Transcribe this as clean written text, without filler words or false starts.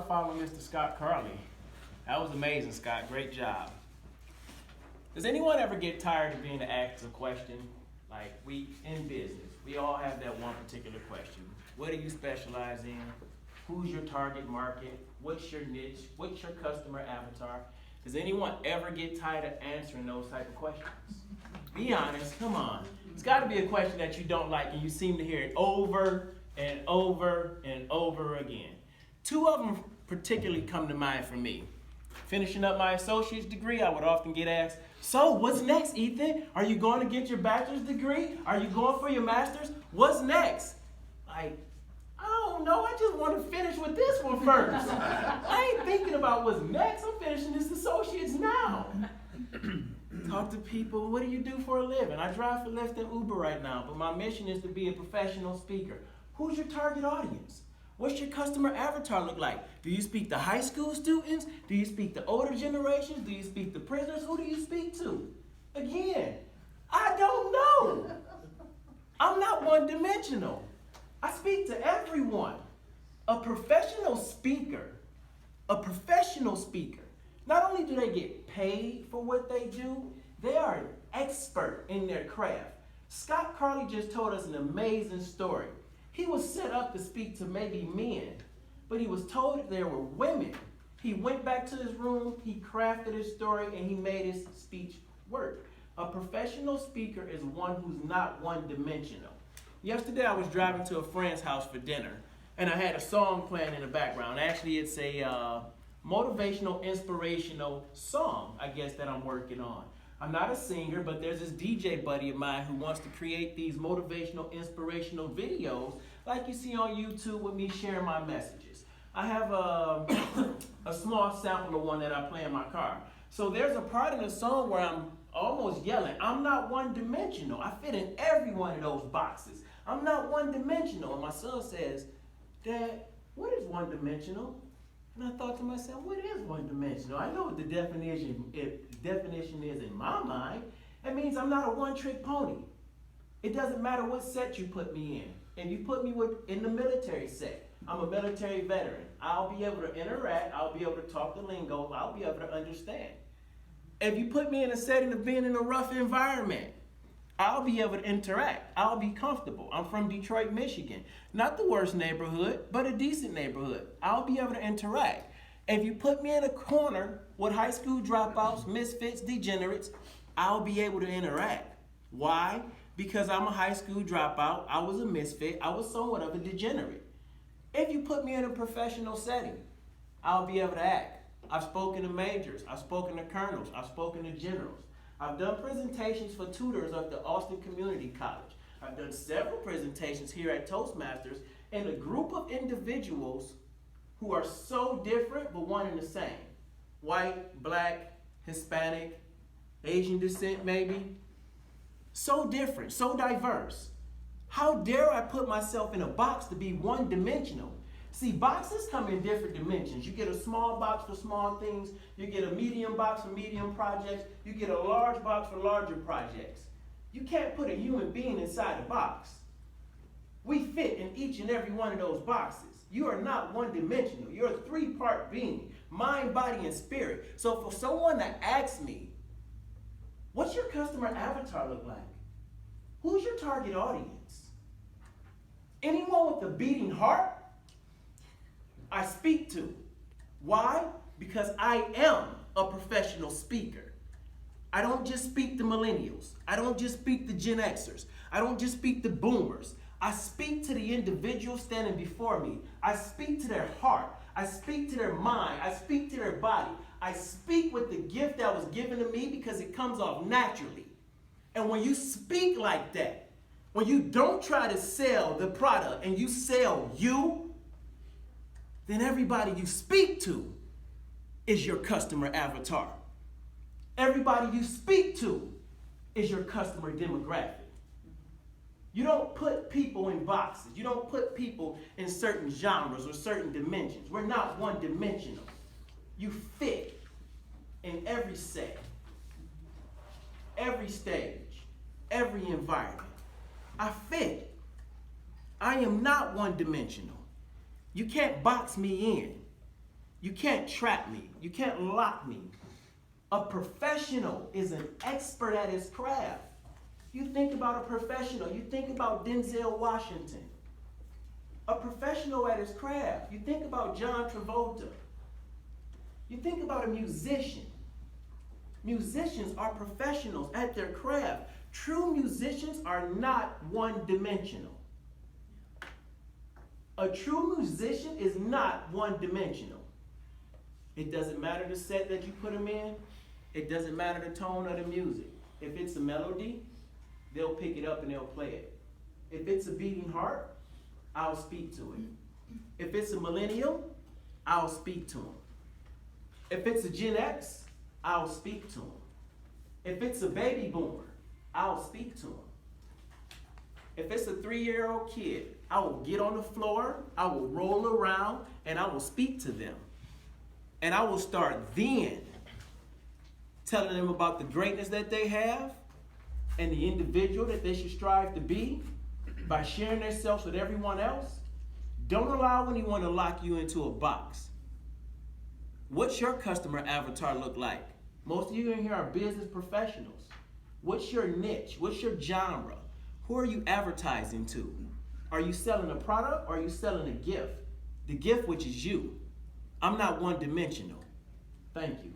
follow Mr. Scott Carley. That was amazing, Scott. Great job. Does anyone ever get tired of being asked a question? Like, we in business, we all have that one particular question. What do you specialize in? Who's your target market? What's your niche? What's your customer avatar? Does anyone ever get tired of answering those type of questions? Be honest, come on. It's got to be a question that you don't like and you seem to hear it over and over and over again. Two of them particularly come to mind for me. Finishing up my associate's degree, I would often get asked, so what's next, Ethan? Are you going to get your bachelor's degree? Are you going for your master's? What's next? Like, I don't know, I just want to finish with this one first. I ain't thinking about what's next, I'm finishing this associate's now. Talk to people, what do you do for a living? I drive for Lyft and Uber right now, but my mission is to be a professional speaker. Who's your target audience? What's your customer avatar look like? Do you speak to high school students? Do you speak to older generations? Do you speak to prisoners? Who do you speak to? Again, I don't know. I'm not one-dimensional. I speak to everyone. A professional speaker, not only do they get paid for what they do, they are an expert in their craft. Scott Carley just told us an amazing story. He was set up to speak to maybe men, but he was told that there were women. He went back to his room, he crafted his story, and he made his speech work. A professional speaker is one who's not one-dimensional. Yesterday I was driving to a friend's house for dinner, and I had a song playing in the background. Actually, it's a motivational, inspirational song, I guess, that I'm working on. I'm not a singer, but there's this DJ buddy of mine who wants to create these motivational, inspirational videos like you see on YouTube with me sharing my messages. I have a small sample of one that I play in my car. So there's a part in the song where I'm almost yelling, I'm not one-dimensional. I fit in every one of those boxes. I'm not one-dimensional. And my son says, Dad, what is one-dimensional? And I thought to myself, what is one-dimensional? I know what the definition is in my mind. It means I'm not a one-trick pony. It doesn't matter what set you put me in. If you put me in the military set, I'm a military veteran. I'll be able to interact. I'll be able to talk the lingo. I'll be able to understand. If you put me in a setting of being in a rough environment, I'll be able to interact. I'll be comfortable. I'm from Detroit, Michigan. Not the worst neighborhood, but a decent neighborhood. I'll be able to interact. If you put me in a corner with high school dropouts, misfits, degenerates, I'll be able to interact. Why? Because I'm a high school dropout. I was a misfit. I was somewhat of a degenerate. If you put me in a professional setting, I'll be able to act. I've spoken to majors. I've spoken to colonels. I've spoken to generals. I've done presentations for tutors of the Austin Community College. I've done several presentations here at Toastmasters, and a group of individuals who are so different but one and the same. White, black, Hispanic, Asian descent maybe. So different, so diverse. How dare I put myself in a box to be one-dimensional? See, boxes come in different dimensions. You get a small box for small things. You get a medium box for medium projects. You get a large box for larger projects. You can't put a human being inside a box. We fit in each and every one of those boxes. You are not one-dimensional. You're a three-part being, mind, body, and spirit. So for someone that asks me, what's your customer avatar look like? Who's your target audience? Anyone with a beating heart? I speak to. Why? Because I am a professional speaker. I don't just speak to millennials. I don't just speak to Gen Xers. I don't just speak to boomers. I speak to the individual standing before me. I speak to their heart. I speak to their mind. I speak to their body. I speak with the gift that was given to me because it comes off naturally. And when you speak like that, when you don't try to sell the product and you sell you, then everybody you speak to is your customer avatar. Everybody you speak to is your customer demographic. You don't put people in boxes. You don't put people in certain genres or certain dimensions. We're not one-dimensional. You fit in every set, every stage, every environment. I fit. I am not one-dimensional. You can't box me in. You can't trap me. You can't lock me. A professional is an expert at his craft. You think about a professional, you think about Denzel Washington. A professional at his craft. You think about John Travolta. You think about a musician. Musicians are professionals at their craft. True musicians are not one-dimensional. A true musician is not one-dimensional. It doesn't matter the set that you put them in. It doesn't matter the tone of the music. If it's a melody, they'll pick it up and they'll play it. If it's a beating heart, I'll speak to it. If it's a millennial, I'll speak to them. If it's a Gen X, I'll speak to them. If it's a baby boomer, I'll speak to them. If it's a 3-year-old kid, I will get on the floor, I will roll around, and I will speak to them. And I will start then telling them about the greatness that they have and the individual that they should strive to be by sharing themselves with everyone else. Don't allow anyone to lock you into a box. What's your customer avatar look like? Most of you in here are business professionals. What's your niche? What's your genre? Who are you advertising to? Are you selling a product or are you selling a gift? The gift, which is you. I'm not one-dimensional. Thank you.